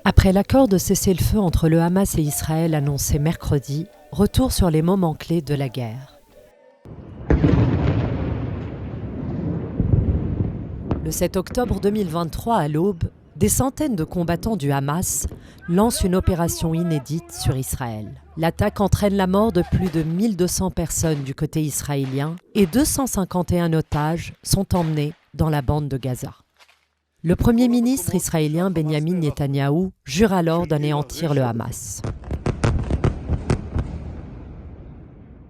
Après l'accord de cessez-le-feu entre le Hamas et Israël annoncé mercredi, retour sur les moments clés de la guerre. Le 7 octobre 2023 à l'aube, des centaines de combattants du Hamas lancent une opération inédite sur Israël. L'attaque entraîne la mort de plus de 1200 personnes du côté israélien et 251 otages sont emmenés dans la bande de Gaza. Le Premier ministre israélien Benjamin Netanyahou jure alors d'anéantir le Hamas.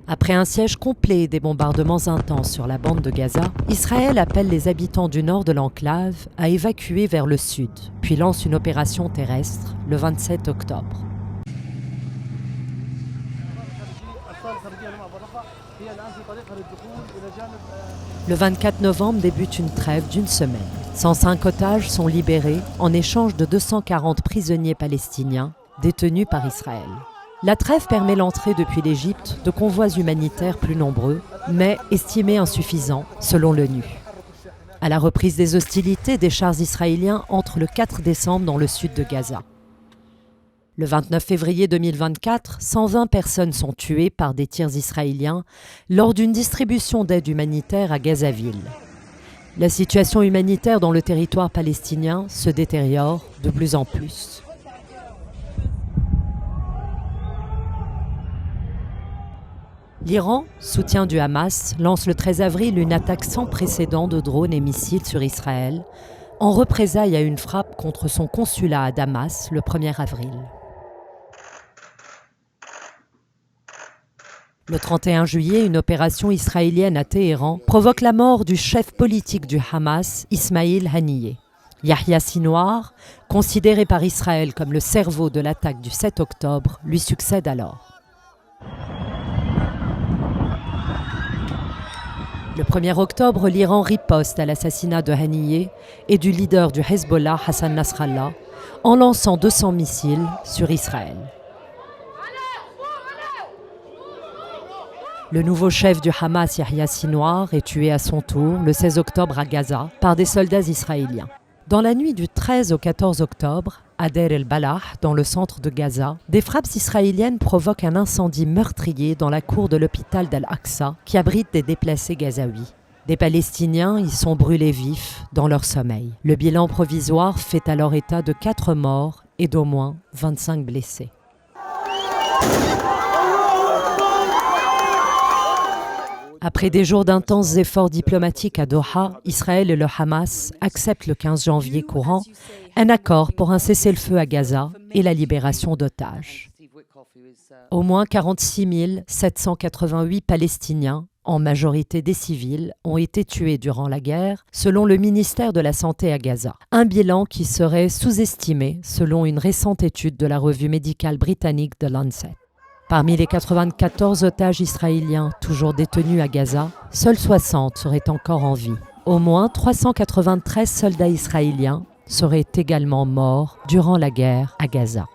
Après un siège complet et des bombardements intenses sur la bande de Gaza, Israël appelle les habitants du nord de l'enclave à évacuer vers le sud, puis lance une opération terrestre le 27 octobre. Le 24 novembre débute une trêve d'une semaine. 105 otages sont libérés en échange de 240 prisonniers palestiniens détenus par Israël. La trêve permet l'entrée depuis l'Égypte de convois humanitaires plus nombreux, mais estimés insuffisants selon l'ONU. À la reprise des hostilités, des chars israéliens entrent le 4 décembre dans le sud de Gaza. Le 29 février 2024, 120 personnes sont tuées par des tirs israéliens lors d'une distribution d'aide humanitaire à Gazaville. La situation humanitaire dans le territoire palestinien se détériore de plus en plus. L'Iran, soutien du Hamas, lance le 13 avril une attaque sans précédent de drones et missiles sur Israël, en représailles à une frappe contre son consulat à Damas le 1er avril. Le 31 juillet, une opération israélienne à Téhéran provoque la mort du chef politique du Hamas, Ismail Haniyeh. Yahya Sinwar, considéré par Israël comme le cerveau de l'attaque du 7 octobre, lui succède alors. Le 1er octobre, l'Iran riposte à l'assassinat de Haniyeh et du leader du Hezbollah, Hassan Nasrallah, en lançant 200 missiles sur Israël. Le nouveau chef du Hamas, Yahya Sinwar, est tué à son tour le 16 octobre à Gaza par des soldats israéliens. Dans la nuit du 13 au 14 octobre, à Deir el-Balah, dans le centre de Gaza, des frappes israéliennes provoquent un incendie meurtrier dans la cour de l'hôpital d'Al-Aqsa qui abrite des déplacés gazaouis. Des Palestiniens y sont brûlés vifs dans leur sommeil. Le bilan provisoire fait alors état de 4 morts et d'au moins 25 blessés. Après des jours d'intenses efforts diplomatiques à Doha, Israël et le Hamas acceptent le 15 janvier courant un accord pour un cessez-le-feu à Gaza et la libération d'otages. Au moins 46 788 Palestiniens, en majorité des civils, ont été tués durant la guerre, selon le ministère de la Santé à Gaza. Un bilan qui serait sous-estimé selon une récente étude de la revue médicale britannique The Lancet. Parmi les 94 otages israéliens toujours détenus à Gaza, seuls 60 seraient encore en vie. Au moins 393 soldats israéliens seraient également morts durant la guerre à Gaza.